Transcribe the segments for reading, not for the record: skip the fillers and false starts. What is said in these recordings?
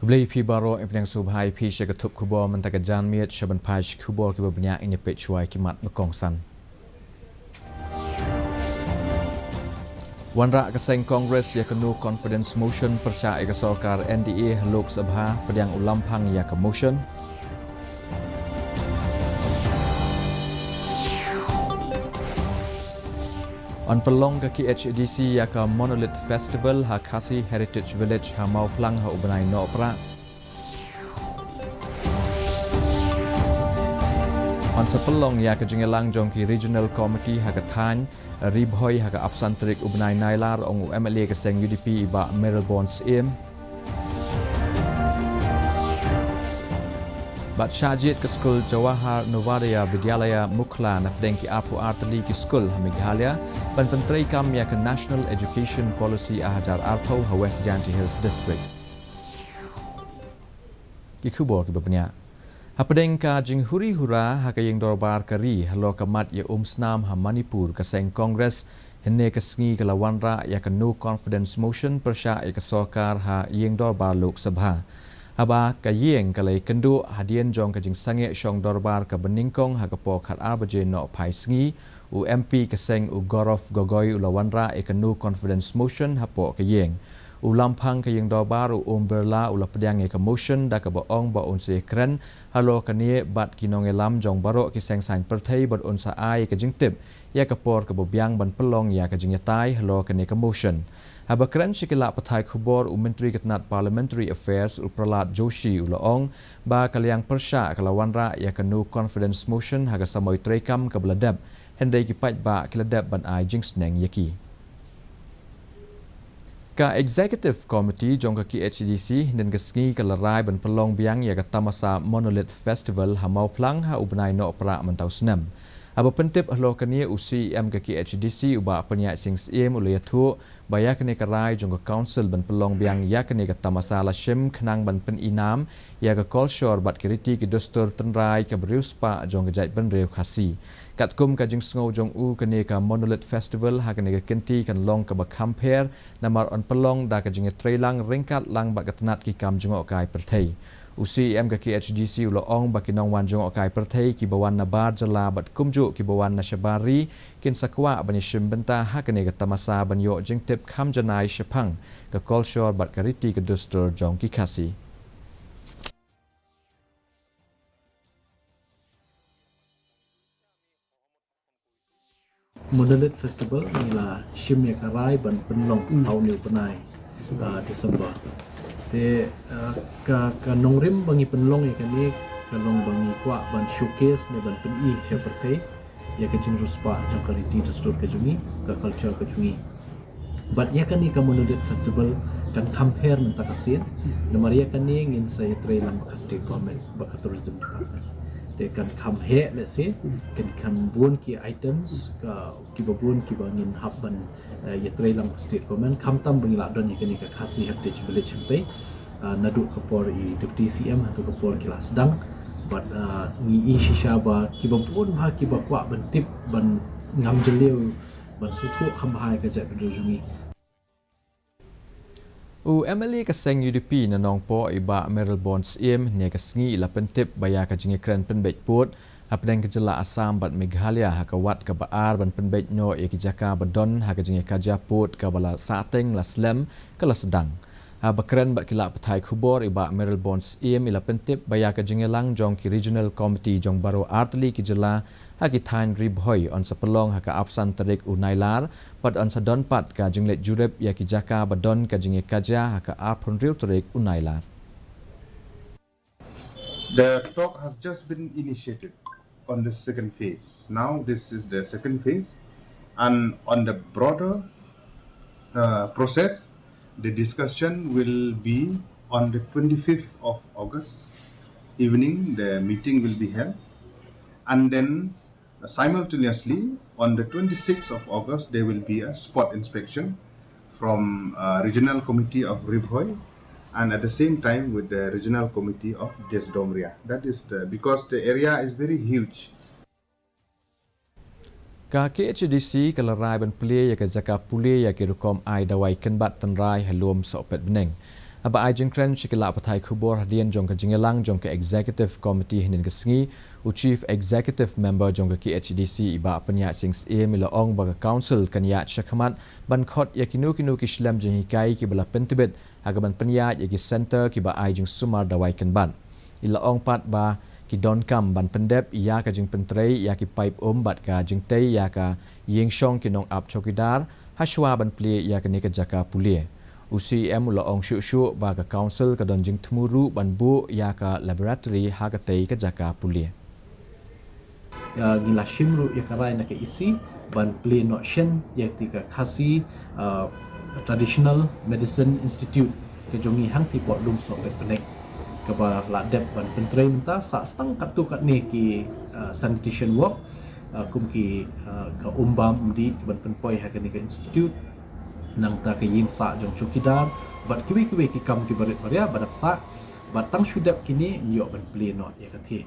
Beli pi baro yang subhai pi syakatup kubor mentakajan miat syaban paj kubor kiba banyak ini pecuai kimat bekongsan. Wanra keseng Kongres ya kenu confidence motion persya ke Sarkar NDA Lok Sabha pediang ulampang ya ke motion. On pelong ke KHDC ya ke Monolith Festival ha Khasi Heritage Village ha mau pelang ha ubenai no opera. On sepelong ya ke jengelang jong ki Regional Committee ha ke Than Ribhoi ha ke absantrik ubenai nailar ong MLA ke seng UDP iba Melbourne Aim. Bat syajit ke skul Jawahar Novaria Vidyalaya Mukla na pedengki apu arteli ki skul ha Meghalaya ban penteri kam ya ke National Education Policy ahajar arpau ha West Janti Hills District. Ki kubor ki bapnya. Ha pedeng ka jing huri hura ha ke yang dorbar kari halo kamat ya snam ha Manipur ke seng Kongres henne ke sengi ke lawanra ya ke no confidence motion persya ya ke Sarkar ha yang dorbar Lok Sabha. Haba ka yeng kalai kendu hadian jong ka jing sange syong dorbar ka beningkong ha ka po khat arbaje no pai sengi u MP ka seng u Gorof Gogoi u lawanra e ka no confidence motion ha po ka yeng u lampang ka yeng dorbar u umberla u la pediang e ka motion da ka baong ba un se kren halo ka nie bat kinong elam jong baro ki seng sain perthai bat un sa ai ka jing tip ya ka por ka bobiang ban pelong ya ka jing yatai halo ka ne ka motion. Habakran sikila patai kubor u Menteri Ketenat Parliamentary Affairs u Pralat Joshi u laong ba kaliang persya kalawanra ya kanu confidence motion haga samoi trekam ke beladab hendai kipat ba keladab ban ai jingsneng yaki. Ka Executive Committee jong ka KHDC dan kesengi kalarai ban pelong biang ya ka Tamasa Monolith Festival ha mau plang ha ubnai no opera mentau senam. Aba pentip hlo kania UCM ke KHDC uba penyak sing sim ulaya tu baya kene karai jong ka council ban pelong biang ya kene ka Tamasa la shim khnang ban pen inam ya ka kolshor bat kiriti ki dostor tenrai ka beriuspa jong ka jait ban reu Khasi. Katkum ka jing sngo jong u kene ka Monolith Festival ha kene ka kenti kan long ka ba compare namar on pelong da ka jing trailang ringkat lang ba ka tenat ki kam jong kai perthai. UCM ke KHDC uloong bakinong wanjong okai perthai ki bawan na bar jala bat kumju ki bawan na syabari kin sakwa bani shimbenta hakane ke Tamasa banyo jingtip kham janai shapang ke kolshor bat kariti ke dostor jong ki Khasi. Monolith Festival inilah shimnya karai ban penlong tahun ni penai Desember. Te ka nongrim bangi penlong ya kani kalong bangi kwa ban showcase ne ban peni seperti ya ke jing ruspa jang kariti dostor ke jungi ka culture ke jungi. But ya kani ka Monolith Festival kan compare menta kasin namar ya kani ngin saya trailang ka state government ba ka tourism department. They can come here, let's say, can buon ki items, ki buon ki bangin habban ya trailang state government, kam tam bangila don ya kani ka Khasi Heritage Village sampai nadu kapor i deputy CM atau kapor kila sedang, but ngi shisha ba ki buon ba ki ba kwa ban tip ban ngam jeleu ban sutu kham hai ka jat bedujungi. U MLA ke seng UDP na nong po iba Melbourne Aim ne ke sengi ila pentip baya ka jingi kren penbet put hapdeng ke jela Asam bat Meghalaya ha ka wat ka baar ban penbet no e ki jaka badon ha ka jingi kaja put ka bala sateng la slem ka la sedang ha bakren bat kila patai kubor iba Melbourne Aim ila pentip baya ka jingi lang jong ki Regional Committee jong baro artli ki jela ha ki Than Ribhoi on sepelong ha ka absan terik u nailar pat on sadon pat ka jinglet jurep ya ki jaka badon ka jingi kaja ha ka apon riu terik u nailar. The talk has just been initiated on the second phase. Now this is the second phase, and on the broader process, the discussion will be on the 25th of August evening. The meeting will be held, and then simultaneously on the 26th of August there will be a spot inspection from Regional Committee of Ribhoi, and at the same time with the Regional Committee of Desdomria. That is because the area is very huge. Ka KHDC kalarai ban pule ya ka jaka pule ya ki rukom ai dawai kenbat tenrai halom sopet beneng. Aba ai jengkren shikila patai khubor hadian jong ka jingelang jong ka executive committee hinin ka sngi u chief executive member jong ka KHDC iba penya sings e milaong ba council kanya shakhamat ban khot yakinu kinu ki shlam jeng hikai ki bala pentibet hagaban penya yaki center ki ba ai jeng sumar dawai kan ban ilaong pat ba ki don kam ban pendep ya ka jeng pentrei ya ki pipe bat ka jeng tei ya ka yeng shong ki nong ap chokidar hashwa ban pli ya ka ni ka jaka pulie UCM laong syu ba ka council ka don jing tmuru ban bu ya ka laboratory ha ka tei ka jaka pulie gila shimru ya karai na ke isi ban play no shen ya tika Khasi traditional medicine institute ke jongi hang ti pot lum so penek ke ba la dep ban pentrei menta sa stang katu kat ni ki sanitation work kum ki ka umbam di ban penpoi ha ke ni ke institute nang ta ke yin sa jong chukidar bat kiwi ki kam ki barit baria badak sa batang shudap kini nyo ban play no ya kathi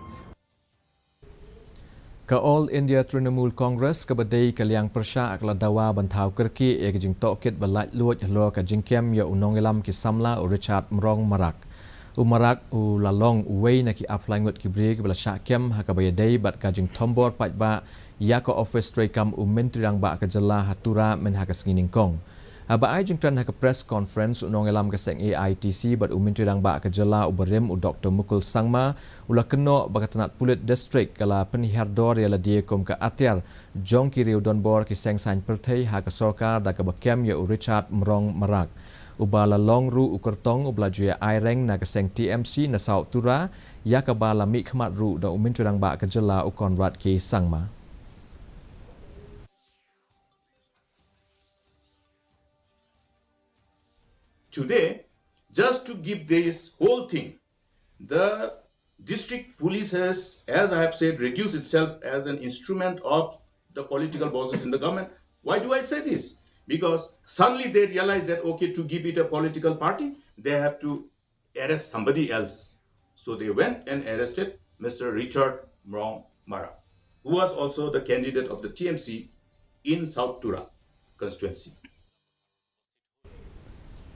ka All India Trinamool Congress ka badai kaliang persha akla dawa bantau kerki e jing tokit balai luot lo ka jingkem ya unongelam ki samla u Richard Mrong Marak u lalong uwei na ki apply ngot ki break bala syakem ha ka bayadai bat ka jing tombor pat ba ya ka office tray kam u mentri rang ba ka jela hatura men ha ka sngining kong aba ai jing tran ha ka press conference unongelam ka seng AITC bat u mentri rang ba ka jela u berem u Dr Mukul Sangma ula keno bagatanat pulit district kala penihar dor ya la dia kom ka atyar jong ki riu don bor ki seng sain perthei ha ka sarkar da ka bakem ya u Richard Mrong Marak ubala long ru u kertong ubla juya aireng na ka seng TMC na South Tura ya ka bala mi khmat ru da u mentri rang ba ka jela u Conrad ki Sangma today, just to give this whole thing, the district police has, as I have said, reduced itself as an instrument of the political bosses in the government. Why do I say this? Because suddenly they realize that, okay, to give it a political party, they have to arrest somebody else. So they went and arrested Mr. Richard Mrong Mara, who was also the candidate of the TMC in South Tura constituency.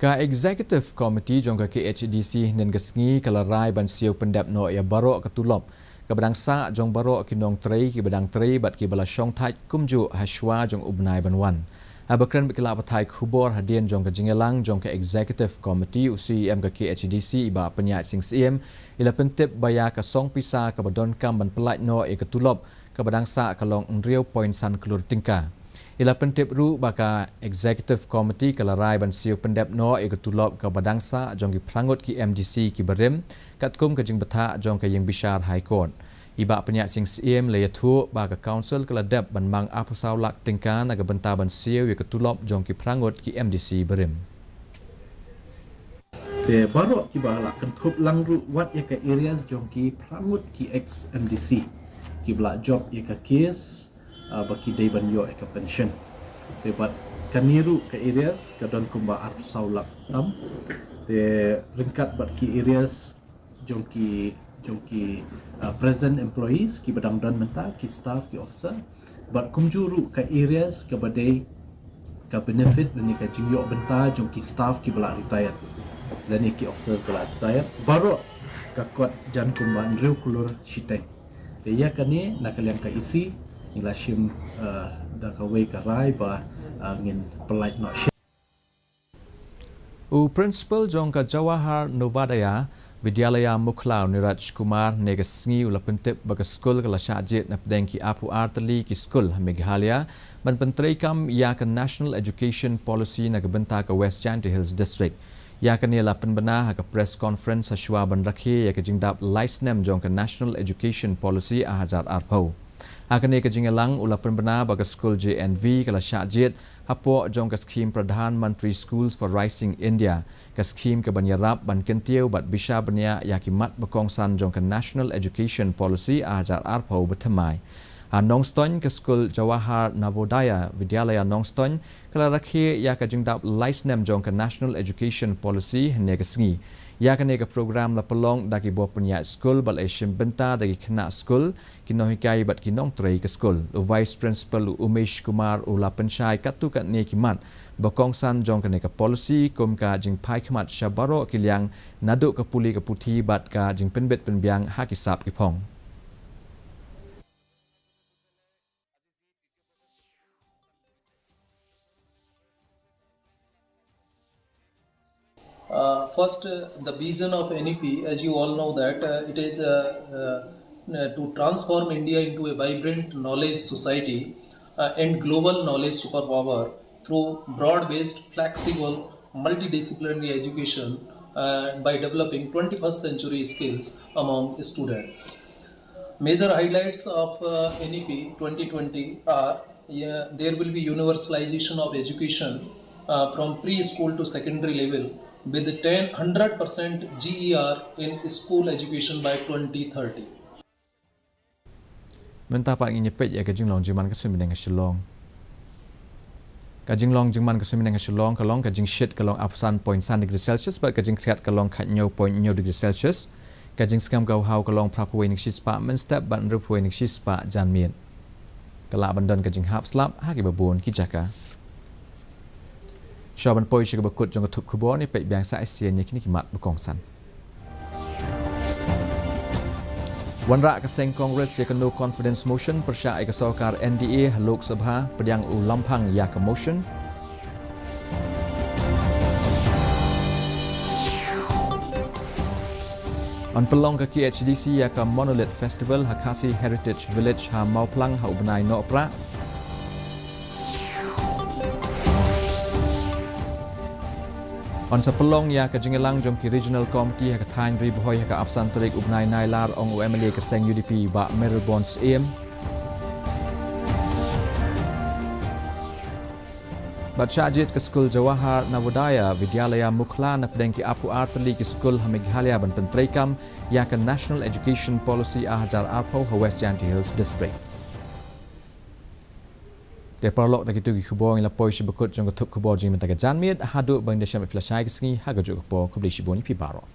Ka executive committee jong ka KHDC nen gasngi kala rai ban siu pendap no ya baro ka tulop ka badang sa jong baro ki nong trei ki badang trei bat ki bala shong thai kumju hashwa jong ubnai ban wan abakran bikla pathai khubor hadien jong ka jingelang jong ka executive committee UCM ka KHDC ba penya sing CM ila pentep baya ka song pisa ka badon kam ban pelaj no e ka tulop ka badang sa ka long riau point san klur tingka ila pentip ru baka executive committee kala rai ban siu pendep no e ketulop ka badangsa jong ki prangut ki MDC ki berem katkum ka jing batha jong ka yang bishar high court iba penyak sing CM le yathu baka council kala dep ban mang apusau lak tingkan aga benta ban siu ye ketulop jong ki prangut ki MDC berem te baru ki bala kentup lang ru wat ye ka areas jong ki prangut ki ex MDC ki bla job ye ka case baki day ban yo ka pension te bat kaniru ka areas ka don kumba ap saulak tam te ringkat bat ki areas jongki present employees ki badang don menta ki staff ki officer bat kumjuru ka areas ka badai ka benefit dan ka jingyo benta jongki staff ki bala retired dan ki officers bala retired baru ka kot jan kumba nriu kulur shiteng te ya kani nakalian ka isi ila shim da ka wei ka rai ba ngin pelait no u principal jong ka Jawahar Novodaya Vidyalaya Muklau Niraj Kumar negasngi ula pentip baga skul kala syajit na pedengki apu artali ki skul Meghalaya ban pentrei kam ya ka National Education Policy na gebenta ka West Chanty Hills District ya ka ni la penbena ka press conference ashwa ban rakhi ya ka jingdap license jong ka National Education Policy ahazar arpau Akane ka jingelang ula penbena baga skul JNV kala syajit hapo jong ka skim Pradhan Mantri Schools for Rising India ka skim ka banyarap ban kentiau bat bisha banya yakimat bekongsan jong ka National Education Policy ajar arpau betemai Nongstoin ke skul Jawahar Navodaya Vidyalaya Nongstoin kala rakhe ya ka jingdap licenem jong ke National Education Policy hne ke sngi ya ka ne ke program la pelong dagi bo punya skul bal Asian benta dagi kena skul kinohikai bat kinong trei ke skul Vice Principal Umesh Kumar ula penchai katu kat ne kimat bakong san jong ke ne ke policy kum ka jing pai khmat shabaro kiliang naduk ke puli ke puthi bat ka jing penbet penbiang hakisap ipong. First, the vision of NEP, as you all know that it is to transform India into a vibrant knowledge society and global knowledge superpower through broad-based, flexible, multidisciplinary education by developing 21st century skills among students. Major highlights of NEP 2020 are there will be universalization of education from preschool to secondary level with 100% GER in school education by 2030. Mentah pak ingin nyepet ya kajing long jiman kesumi dengan Shillong. Kajing long jiman kesumi dengan Shillong kalong kajing shit kalong apsan 0.1 degree Celsius bat kajing kriat kalong kat 0.0 degree Celsius. Kajing skam kau hau kalong prapuai nik shis pak men step bat rupuai nik shis pak jan mien. Kelak bandon kajing half slap haki babun kijaka. Syaban poi syaka bakut jong ketup kubor ni pek biang sa Asian ni kini kimat berkongsan. Wanrak keseng Kongres ya ke no confidence motion persya ke Sarkar NDA Lok Sabha pediang ulampang ya ke motion. On pelong ke KHDC ya ke Monolith Festival ha Khasi Heritage Village ha Mauplang ha ubnai no pra. On sepelong ya ke jengelang jom ki regional committee ha ke Thain Ribohoi ha ke Apsan Terik ubnai nailar ong UMLA ke Seng UDP ba Meribons AM. Batsyajit ke skul Jawahar Navodaya Vidyalaya Mukhla na pedeng ki apu arteli ki skul ha Meghalaya ban pentreikam ya ke National Education Policy Ahajar Arpo ha West Yanti Hills District. Dia perlok dah gitu kubor yang lapoi si bekut jong ketup kubor jing mentaka janmid hadu bang desyam pelasai kesengi haga juk kubor kubli si boni pi baro.